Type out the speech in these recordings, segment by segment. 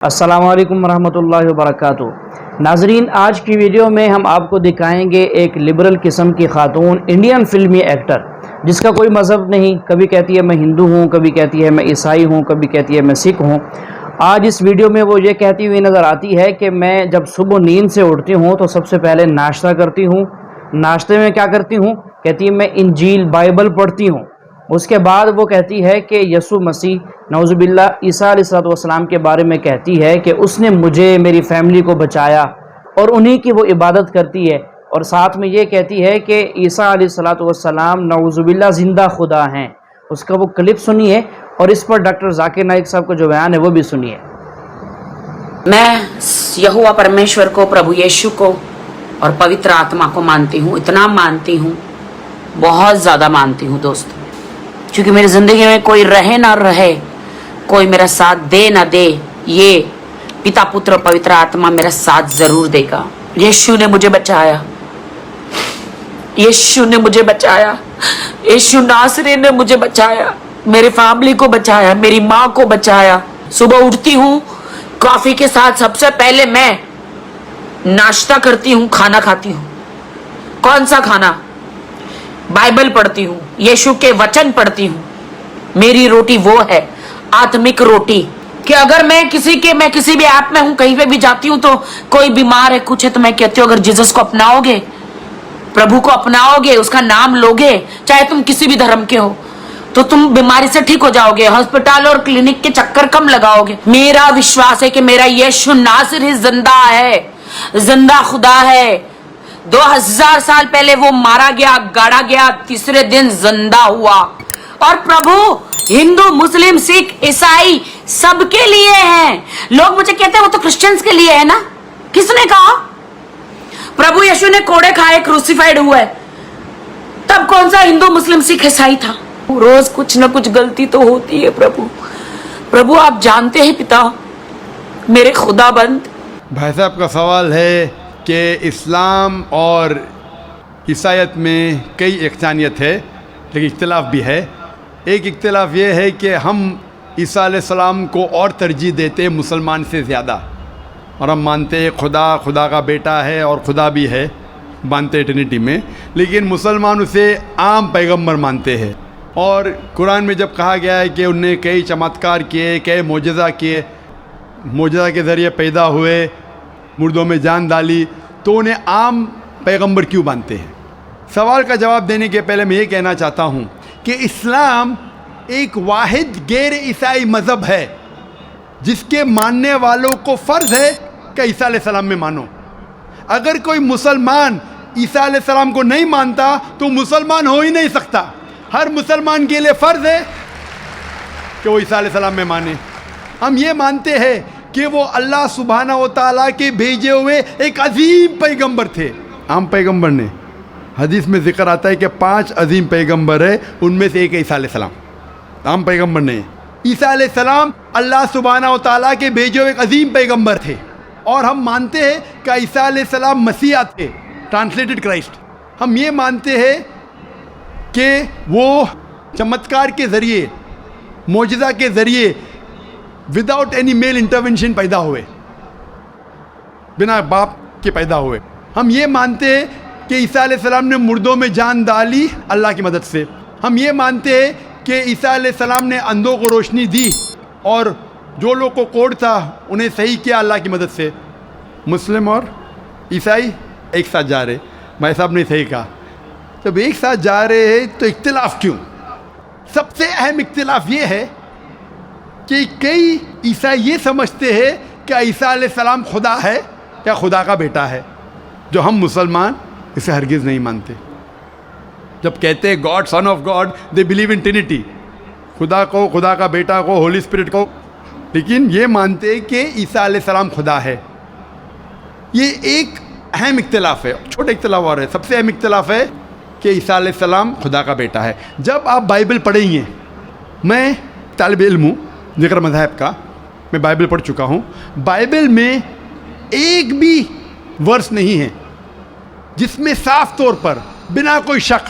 अस्सलाम वालेकुम रहमतुल्लाहि व बरकातुहू। नाजरीन, आज की वीडियो में हम आपको दिखाएंगे एक लिबरल किस्म की खातून इंडियन फिल्मी एक्टर जिसका कोई मज़हब नहीं। कभी कहती है मैं हिंदू हूँ, कभी कहती है मैं ईसाई हूँ, कभी कहती है मैं सिख हूँ। आज इस वीडियो में वो ये कहती हुई नज़र आती है कि मैं जब सुबह नींद से उठती हूँ तो सबसे पहले नाश्ता करती हूँ। नाश्ते में क्या करती हूँ? कहती है मैं इंजील बाइबल पढ़ती हूँ। उसके बाद वो कहती है कि यसु मसीह नौजुबिल्लाह ईसा अलैहिस्सलाम के बारे में कहती है कि उसने मुझे, मेरी फैमिली को बचाया, और उन्हीं की वो इबादत करती है। और साथ में ये कहती है कि ईसा अलैहिस्सलाम नौजुबिल्लाह ज़िंदा खुदा हैं। उसका वो क्लिप सुनिए और इस पर डॉक्टर जाकिर नाइक साहब का जो बयान है वो भी सुनिए। मैं यहोवा परमेश्वर को, प्रभु यीशु को और पवित्र आत्मा को मानती हूँ। इतना मानती हूँ, बहुत ज़्यादा मानती हूँ दोस्त, क्योंकि मेरी ज़िंदगी में कोई रहे ना रहे, कोई मेरा साथ दे ना दे, ये पिता पुत्र पवित्र आत्मा मेरा साथ ज़रूर देगा। यीशु ने मुझे बचाया, यीशु ने मुझे बचाया, यीशु नासरी ने मुझे बचाया, मेरी फैमिली को बचाया, मेरी माँ को बचाया। सुबह उठती हूँ, कॉफ़ी के साथ सबसे पहले मैं नाश्ता करती हूँ, खाना खाती हूँ। कौन सा खाना? बाइबल पढ़ती हूँ, यीशु के वचन पढ़ती हूँ। मेरी रोटी वो है, आत्मिक रोटी, कि अगर मैं किसी भी ऐप में हूँ, कहीं पे भी जाती हूँ तो कोई बीमार है, कुछ है, तो मैं कहती हूँ अगर जीसस को अपनाओगे, प्रभु को अपनाओगे, उसका नाम लोगे, चाहे तुम किसी भी धर्म के हो, तो तुम बीमारी से ठीक हो जाओगे, हॉस्पिटल और क्लिनिक के चक्कर कम लगाओगे। मेरा विश्वास है कि मेरा यीशु नासरी जिंदा है, जिंदा खुदा है। 2000 साल पहले वो मारा गया, गाड़ा गया, तीसरे दिन जिंदा हुआ। और प्रभु हिंदू, मुस्लिम, सिख, ईसाई सबके लिए है। लोग मुझे कहते हैं वो तो क्रिश्चियंस के लिए है ना। किसने कहा? प्रभु यीशु ने कोड़े खाए, क्रूसिफाइड हुए, तब कौन सा हिंदू, मुस्लिम, सिख, ईसाई था? रोज कुछ ना कुछ गलती तो होती है। प्रभु आप जानते हैं पिता, मेरे खुदाबंद। भाई साहब का सवाल है कि इस्लाम और ईसाईयत में कई यकसानियत है, लेकिन इख्तिलाफ भी है। एक इख्तिलाफ ये है कि हम ईसा अलैहिस्सलाम को और तरजीह देते हैं मुसलमान से ज़्यादा, और हम मानते हैं खुदा का बेटा है और खुदा भी है, मानते हैं ट्रिनिटी में। लेकिन मुसलमान उसे आम पैगंबर मानते हैं। और कुरान में जब कहा गया है कि उनने कई चमत्कार किए, कई मोजज़ा किए, मोजज़ा के ज़रिए पैदा हुए, मुर्दों में जान डाली, तो उन्हें आम पैगंबर क्यों मानते हैं? सवाल का जवाब देने के पहले मैं ये कहना चाहता हूँ कि इस्लाम एक वाहिद गैर ईसाई मज़हब है जिसके मानने वालों को फ़र्ज़ है कि ईसा अलैहिस्सलाम में मानो। अगर कोई मुसलमान ईसा अलैहिस्सलाम को नहीं मानता तो मुसलमान हो ही नहीं सकता। हर मुसलमान के लिए फ़र्ज़ है कि वो ईसा अलैहिस्सलाम में माने। हम ये मानते हैं कि वो अल्लाह सुब्हाना व तआला के भेजे हुए एक अजीम पैगंबर थे। आम पैगंबर ने, हदीस में ज़िक्र आता है कि 5 अजीम पैगंबर है, उनमें से एक ईसा अलैहिस्सलाम। आम पैगंबर ने, ईसा अलैहिस्सलाम अल्लाह सुब्हाना व तआला के भेजे हुए एक अजीम पैगंबर थे। और हम मानते हैं कि ईसा अलैहिस्सलाम मसीहा थे, ट्रांसलेटेड क्राइस्ट। हम ये मानते हैं कि वो चमत्कार के ज़रिए, मोजज़ा के ज़रिए, विदाउट एनी मेल इंटरवेंशन पैदा हुए, बिना बाप के पैदा हुए। हम ये मानते हैं कि ईसा अलैहिस्सलाम ने मुर्दों में जान डाली अल्लाह की मदद से। हम ये मानते हैं कि ईसा अलैहिस्सलाम ने अंधों को रोशनी दी और जो लोग को कोढ़ था उन्हें सही किया अल्लाह की मदद से। मुस्लिम और ईसाई एक साथ जा रहे, भाई साहब ने सही कहा। जब एक साथ जा रहे हैं तो इख्तिलाफ क्यों? सबसे अहम इख्तिलाफ ये है कि कई ईसाई ये समझते हैं कि ईसा अलैहिस्सलाम खुदा है या खुदा का बेटा है, जो हम मुसलमान इसे हरगिज़ नहीं मानते। जब कहते हैं God, son of God, they believe in Trinity, खुदा को, खुदा का बेटा को, होली स्पिरिट को, लेकिन ये मानते हैं कि ईसा अलैहिस्सलाम खुदा है। ये एक अहम इख्तिलाफ है। छोटे इख्तिलाफ और है, सबसे अहम इख्तिलाफ है कि ईसा अलैहिस्सलाम खुदा का बेटा है। जब आप बाइबल पढ़ेंगे, मैं तालिब इल्म हूँ ज़िक्र मज़हब का, मैं बाइबल पढ़ चुका हूँ। बाइबल में एक भी वर्स नहीं है जिसमें साफ तौर पर बिना कोई शक,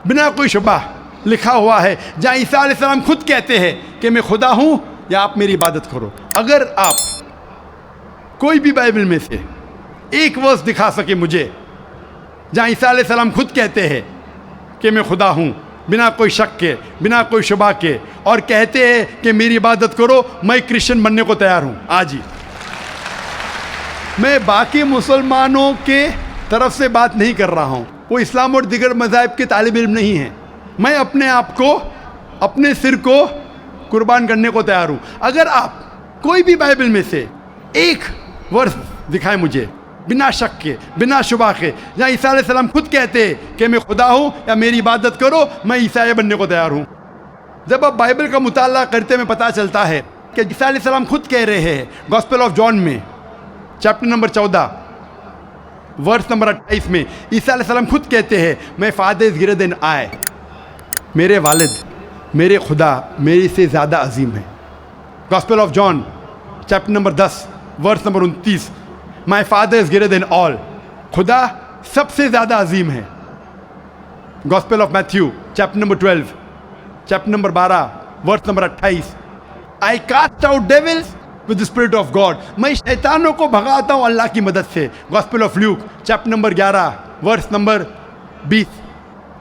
बिना कोई शुबा लिखा हुआ है जहाँ ईसा अलैहिस्सलाम खुद कहते हैं कि मैं खुदा हूँ या आप मेरी इबादत करो। अगर आप कोई भी बाइबल में से एक वर्स दिखा सके मुझे जहाँ ईसा अलैहिस्सलाम खुद कहते हैं कि मैं खुदा हूँ, बिना कोई शक के, बिना कोई शुबा के, और कहते हैं कि मेरी इबादत करो, मैं क्रिश्चियन बनने को तैयार हूँ आज ही। मैं बाकी मुसलमानों के तरफ से बात नहीं कर रहा हूँ, वो इस्लाम और दिगर मज़ाहिब के तालिब इल्म नहीं हैं। मैं अपने आप को, अपने सिर को कुर्बान करने को तैयार हूँ। अगर आप कोई भी बाइबल में से एक वर्स दिखाएं मुझे बिना शक के, बिना शुबा के, जहाँ ईसा अलैहिस्सलाम खुद कहते हैं कि मैं खुदा हूँ या मेरी इबादत करो, मैं ईसाई बनने को तैयार हूँ। जब आप बाइबल का मुताला करते में पता चलता है कि ईसा अलैहिस्सलाम खुद कह रहे हैं गॉस्पेल ऑफ जॉन में चैप्टर नंबर 14 वर्स नंबर 28 में ईसा अलैहिस्सलाम खुद कहते हैं my father is greater than I, मेरे वालिद, मेरे खुदा मेरे से ज़्यादा अजीम है। Gospel of John chapter number 10 verse number 29 my father is greater than all, खुदा सबसे ज़्यादा अजीम है। Gospel of Matthew chapter number 12 chapter number 12 verse number 28 I cast out devils with the spirit of God, मैं शैतानों को भगाता हूँ अल्लाह की मदद से। Gospel of Luke chapter number 11 verse number 20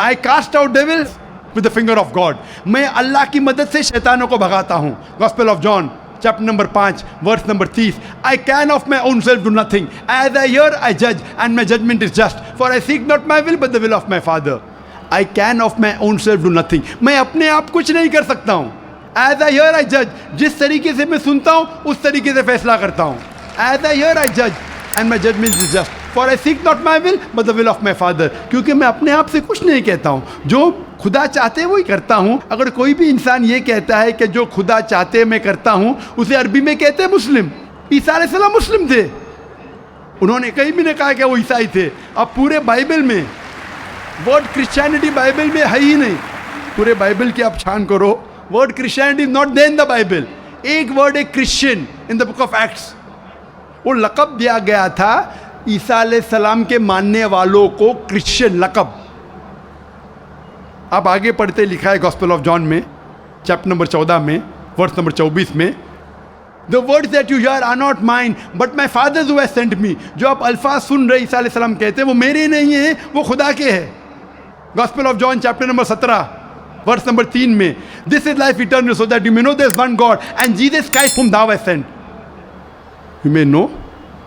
I cast out devils with the finger of God, मैं अल्लाह की मदद से शैतानों को भगाता हूँ। Gospel of John chapter number 5 verse number 30 I can of my own self do nothing, as I hear I जज and my judgment is just, for I seek not my will but the will of my father. I can of my own self do nothing, मैं अपने आप कुछ नहीं कर सकता हूँ। As I hear I जज, जिस तरीके से मैं सुनता हूँ उस तरीके से फैसला करता हूँ। एज आई हियर आई जज and my judgment is just, for I seek not my will but the will of my father, क्योंकि मैं अपने आप से कुछ नहीं कहता हूँ, जो खुदा चाहते वही करता हूँ। अगर कोई भी इंसान ये कहता है कि जो खुदा चाहते मैं करता हूँ, उसे अरबी में कहते हैं मुस्लिम। ईसा अलैहिस्सलाम मुस्लिम थे, उन्होंने कहीं भी नहीं कहा कि वो ईसाई थे। अब पूरे बाइबल में वर्ड क्रिश्चियनिटी बाइबल में है ही नहीं, पूरे बाइबल की आप छान करो, word Christianity is not there in the Bible. एक वर्ड है Christian in the book of Acts, वो लक़ब दिया गया था ईसा अलैहिस्सलाम के मानने वालों को, क्रिश्चियन लक़ब। आप आगे पढ़ते लिखा है गॉस्पेल ऑफ जॉन में चैप्टर नंबर 14 में वर्स नंबर 24 में the words that you hear are not mine but my father who has sent me, जो आप अल्फाज सुन रहे ईसा अलैहिस्सलाम कहते हैं वो मेरे नहीं हैं, वो खुदा के हैं। Gospel of John chapter number 17 verse number 3 में this is life eternal so that you may know there is one God and Jesus Christ whom thou hast sent, you may know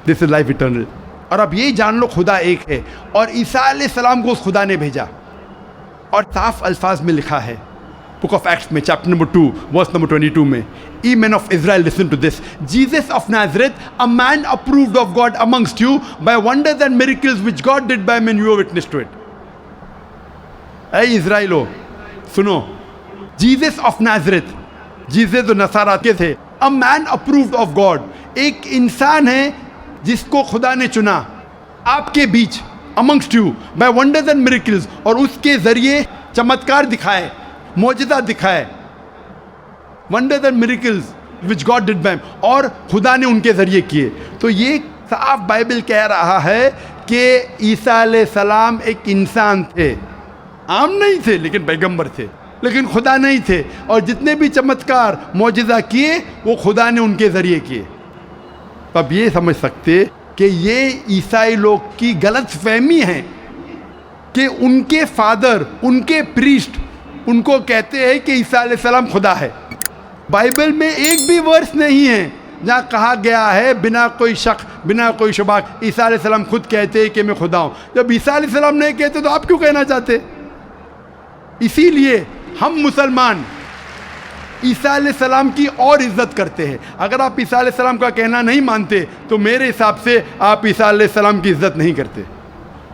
this is life eternal. और अब ये जान लो खुदा एक है, और ईसा अलैहिस्सलाम को उस खुदा ने भेजा। और साफ अल्फाज में लिखा है बुक ऑफ एक्ट्स में चैप्टर नंबर 2 वर्स नंबर 22 में ye man of Israel listen to this, Jesus of Nazareth a man approved of God amongst you by wonders and miracles which God did by man, you are witness to it. ऐ इजराइलो सुनो, Jesus of Nazareth, Jesus जो नसारा के थे, a man approved of God, एक इंसान है जिसको खुदा ने चुना आपके बीच, amongst you by wonders and miracles, और उसके जरिए चमत्कार दिखाए, मौजज़ा दिखाए, wonders and miracles which God did by, और खुदा ने उनके जरिए किए। तो ये साफ बाइबल कह रहा है कि ईसा अलैहिस्सलाम एक इंसान थे, आम नहीं थे लेकिन पैगंबर थे, लेकिन खुदा नहीं थे, और जितने भी चमत्कार मौजज़ा किए वो खुदा ने उनके ज़रिए किए। तो अब ये समझ सकते कि ये ईसाई लोग की गलत फहमी है कि उनके फादर, उनके प्रीस्ट उनको कहते हैं कि ईसा अलैहिस्सलाम खुदा है। बाइबल में एक भी वर्स नहीं है जहाँ कहा गया है बिना कोई शक, बिना कोई शुबा, ईसा अलैहिस्सलाम खुद कहते हैं कि मैं खुदा हूँ। जब ईसा अलैहिस्सलाम नहीं कहते तो आप क्यों कहना चाहते? इसीलिए हम मुसलमान ईसा अलैहिस्सलाम की और इज़्ज़त करते हैं। अगर आप ईसा अलैहिस्सलाम का कहना नहीं मानते तो मेरे हिसाब से आप ईसा अलैहिस्सलाम की इज़्ज़त नहीं करते।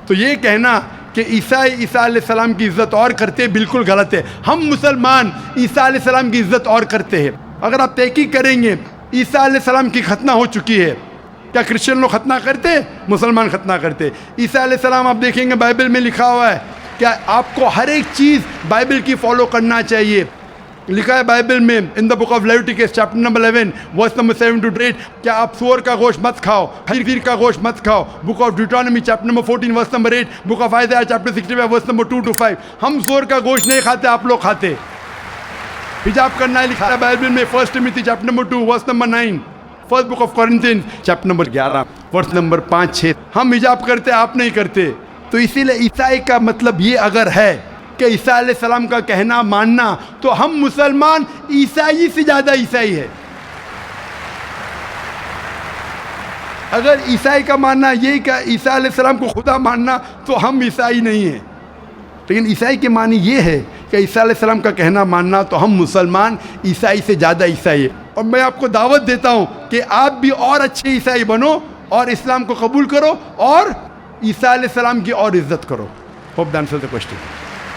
तो ये कहना कि ईसा अलैहिस्सलाम की इज़्ज़त और करते बिल्कुल गलत है। हम मुसलमान ईसा अलैहिस्सलाम की इज़्ज़त और करते हैं। अगर आप तहकीक करेंगे ईसा अलैहिस्सलाम की खतना हो चुकी है, क्या क्रिश्चियन लोग खतना करते? मुसलमान खतना करते। ईसा अलैहिस्सलाम आप देखेंगे बाइबल में लिखा हुआ है, क्या आपको हर एक चीज़ बाइबल की फॉलो करना चाहिए। लिखा है बाइबल में in the book of Leviticus chapter number 11 verse number 7 to 8, क्या आप सूअर का गोश्त मत खाओ, खीर का गोश्त मत खाओ। Book of Deuteronomy chapter number 14 verse number 8, book of Isaiah chapter 65 verse number 2 to 5। हम सूअर का गोश्त नहीं खाते, आप लोग खाते। हिजाब करना है लिखा है बाइबल में 1 Timothy chapter number 2 verse number 9, first book of Corinthians chapter number 11 verse number 5-6। हम हिजाब करते, आप नहीं करते। तो इसीलिए ईसाई का मतलब ये अगर है कि ईसा अलैहिस्सलाम का कहना मानना, तो हम मुसलमान ईसाई से ज़्यादा ईसाई है। अगर ईसाई का मानना ये कि ईसा अलैहिस्सलाम को खुदा मानना, तो हम ईसाई नहीं हैं। लेकिन ईसाई के मानी ये है कि ईसा अलैहिस्सलाम का कहना मानना, तो हम मुसलमान ईसाई से ज़्यादा ईसाई है। और मैं आपको दावत देता हूँ कि आप भी और अच्छे ईसाई बनो और इस्लाम को कबूल करो और ईसा अलैहिस्सलाम की और इज़्ज़त करो। Hope the answer the question.